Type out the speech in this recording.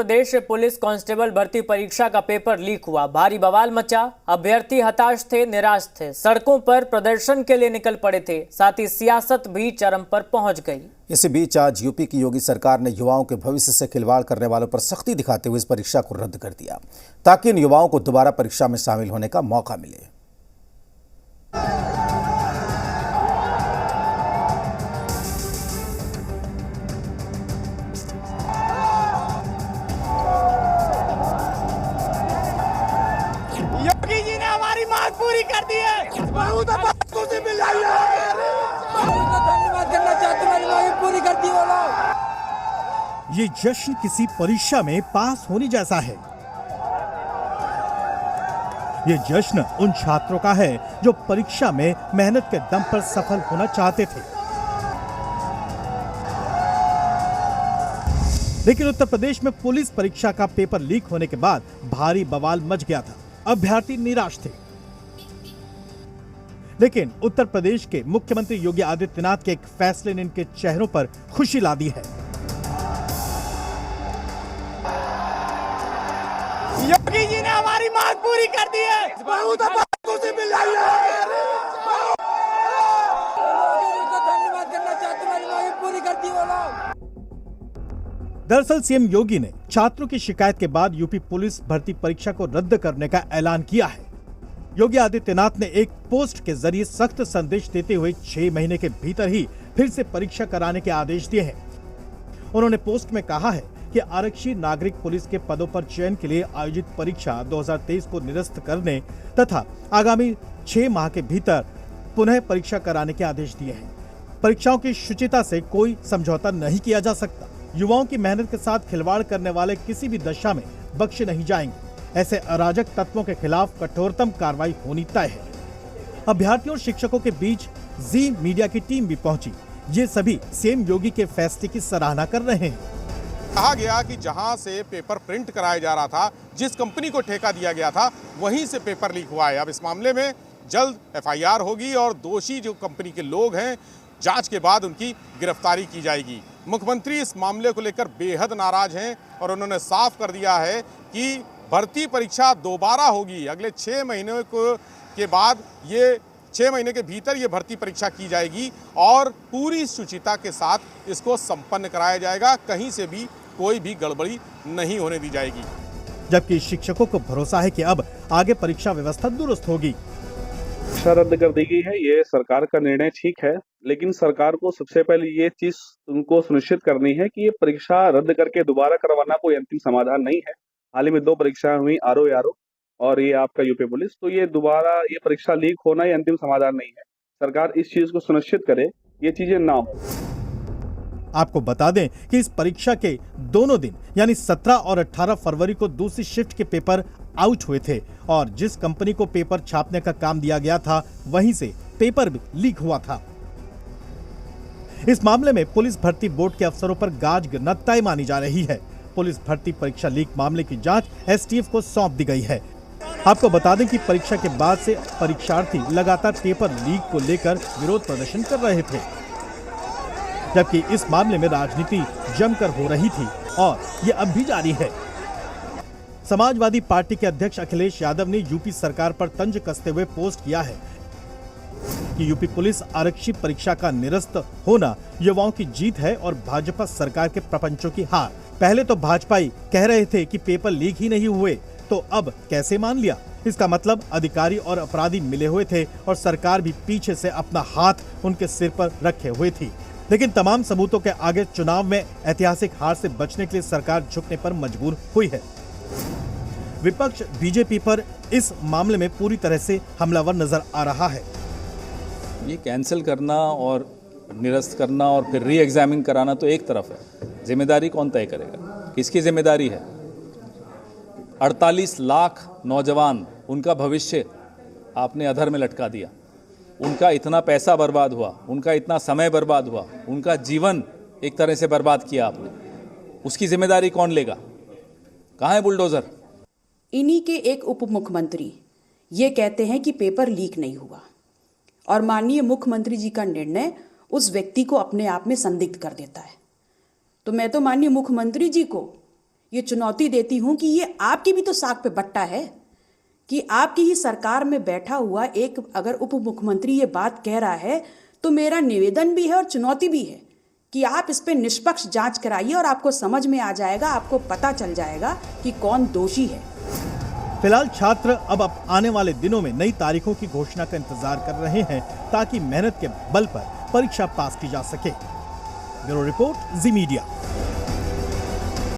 प्रदेश police constable भर्ती परीक्षा का पेपर लीक हुआ। भारी बवाल मचा। अभ्यर्थी हताश थे, निराश थे, सड़कों पर प्रदर्शन के लिए निकल पड़े थे। साथ ही सियासत भी चरम पर पहुंच गई। इसी बीच आज यूपी की योगी सरकार ने युवाओं के भविष्य से खिलवाड़ करने वालों पर सख्ती दिखाते हुए इस परीक्षा को रद्द कर दिया, ताकि इन युवाओं को दोबारा परीक्षा में शामिल होने का मौका मिले। योगी जी ने हमारी मांग पूरी कर दी है। बहुत खुशी मिल रही है। धन्यवाद करना चाहते हैं, मांग पूरी कर दी वो लोग। ये जश्न किसी परीक्षा में पास होने जैसा है। ये जश्न उन छात्रों का है जो परीक्षा में मेहनत के दम पर सफल होना चाहते थे। लेकिन उत्तर प्रदेश में पुलिस परीक्षा का पेपर लीक होने के बाद भारी बवाल मच गया था। अभ्यर्थी निराश थे, लेकिन उत्तर प्रदेश के मुख्यमंत्री योगी आदित्यनाथ के एक फैसले ने इनके चेहरों पर खुशी ला दी है। योगी जी ने हमारी मांग पूरी कर दी है। बहुत खुशी मिल रही है। धन्यवाद करना चाहते हैं, मांग पूरी कर दी वो लोग। दरअसल सीएम योगी ने छात्रों की शिकायत के बाद यूपी पुलिस भर्ती परीक्षा को रद्द करने का ऐलान किया है। योगी आदित्यनाथ ने एक पोस्ट के जरिए सख्त संदेश देते हुए 6 महीने के भीतर ही फिर से परीक्षा कराने के आदेश दिए हैं। उन्होंने पोस्ट में कहा है कि आरक्षी नागरिक पुलिस के पदों पर चयन के लिए आयोजित परीक्षा 2023 को निरस्त करने तथा आगामी 6 माह के भीतर पुनः परीक्षा कराने के आदेश दिए हैं। परीक्षाओं की शुचिता से कोई समझौता नहीं किया जा सकता। युवाओं की मेहनत के साथ खिलवाड़ करने वाले किसी भी दशा में बख्शे नहीं जाएंगे। ऐसे अराजक तत्वों के खिलाफ कठोरतम कार्रवाई होनी तय है। अभ्यर्थियों और शिक्षकों के बीच जी मीडिया की टीम भी पहुंची। ये सभी सीएम योगी के फैसले की सराहना कर रहे हैं। कहा गया कि जहां से पेपर प्रिंट कराया जा रहा था, जिस कंपनी को ठेका दिया गया था, वहीं से पेपर लीक हुआ है। अब इस मामले में जल्द एफआईआर होगी और दोषी जो कंपनी के लोग हैं, जांच के बाद उनकी गिरफ्तारी की जाएगी। मुख्यमंत्री इस मामले को लेकर बेहद नाराज हैं और उन्होंने साफ कर दिया है कि भर्ती परीक्षा दोबारा होगी। अगले 6 महीने के बाद ये 6 महीने के भीतर ये भर्ती परीक्षा की जाएगी और पूरी शुचिता के साथ इसको संपन्न कराया जाएगा। कहीं से भी कोई भी गड़बड़ी नहीं होने दी जाएगी। जबकि शिक्षकों को भरोसा है कि अब आगे परीक्षा व्यवस्था दुरुस्त होगी। परीक्षा रद्द कर दी गई है, ये सरकार का निर्णय ठीक है, लेकिन सरकार को सबसे पहले ये चीज उनको सुनिश्चित करनी है कि ये परीक्षा रद्द करके दोबारा करवाना कोई अंतिम समाधान नहीं है। हाल ही में 2 परीक्षाएं हुई, आरओ और ये आपका यूपी पुलिस, तो ये दोबारा ये परीक्षा लीक होना ये अंतिम समाधान नहीं है। सरकार इस चीज को सुनिश्चित करे ये चीजें ना हो। आपको बता दें कि इस परीक्षा के दोनों दिन यानी 17 और 18 फरवरी को दूसरी शिफ्ट के पेपर आउट हुए थे और जिस कंपनी को पेपर छापने का काम दिया गया था वहीं से पेपर भी लीक हुआ था। इस मामले में पुलिस भर्ती बोर्ड के अफसरों पर गाज गिरना तय मानी जा रही है। पुलिस भर्ती परीक्षा लीक मामले की जांच एसटीएफ को सौंप दी गई है। आपको बता दें कि परीक्षा के बाद से परीक्षार्थी लगातार पेपर लीक को लेकर विरोध प्रदर्शन कर रहे थे, जबकि इस मामले में राजनीति जमकर हो रही थी और ये अब भी जारी है। समाजवादी पार्टी के अध्यक्ष अखिलेश यादव ने यूपी सरकार पर तंज कसते हुए पोस्ट किया है कि यूपी पुलिस आरक्षी परीक्षा का निरस्त होना युवाओं की जीत है और भाजपा सरकार के प्रपंचों की हार। पहले तो भाजपाई कह रहे थे कि पेपर लीक ही नहीं हुए, तो अब कैसे मान लिया? इसका मतलब अधिकारी और अपराधी मिले हुए थे और सरकार भी पीछे से अपना हाथ उनके सिर पर रखे हुए थी। लेकिन तमाम सबूतों के आगे चुनाव में ऐतिहासिक हार से बचने के लिए सरकार झुकने पर मजबूर हुई है। विपक्ष बीजेपी पर इस मामले में पूरी तरह से हमलावर नजर आ रहा है। ये कैंसिल करना और निरस्त करना और फिर री एग्जामिन कराना तो एक तरफ है, जिम्मेदारी कौन तय करेगा? किसकी जिम्मेदारी है? 48 लाख नौजवान, उनका भविष्य आपने अधर में लटका दिया। उनका इतना पैसा बर्बाद हुआ, उनका इतना समय बर्बाद हुआ, उनका जीवन एक तरह से बर्बाद किया आपने। उसकी जिम्मेदारी कौन लेगा? कहाँ है बुलडोजर? इन्हीं के एक उप मुख्यमंत्री ये कहते हैं कि पेपर लीक नहीं हुआ और माननीय मुख्यमंत्री जी का निर्णय उस व्यक्ति को अपने आप में संदिग्ध कर देता है। तो मैं तो माननीय मुख्यमंत्री जी को ये चुनौती देती हूं कि ये आपकी भी तो साख पे बट्टा है कि आपकी ही सरकार में बैठा हुआ एक अगर उप मुख्यमंत्री ये बात कह रहा है तो मेरा निवेदन भी है और चुनौती भी है कि आप इस पे निष्पक्ष जांच कराइए और आपको समझ में आ जाएगा, आपको पता चल जाएगा कि कौन दोषी है। फिलहाल छात्र अब आने वाले दिनों में नई तारीखों की घोषणा का इंतजार कर रहे हैं ताकि मेहनत के बल पर परीक्षा पास की जा सके। ब्यूरो रिपोर्ट, जी मीडिया।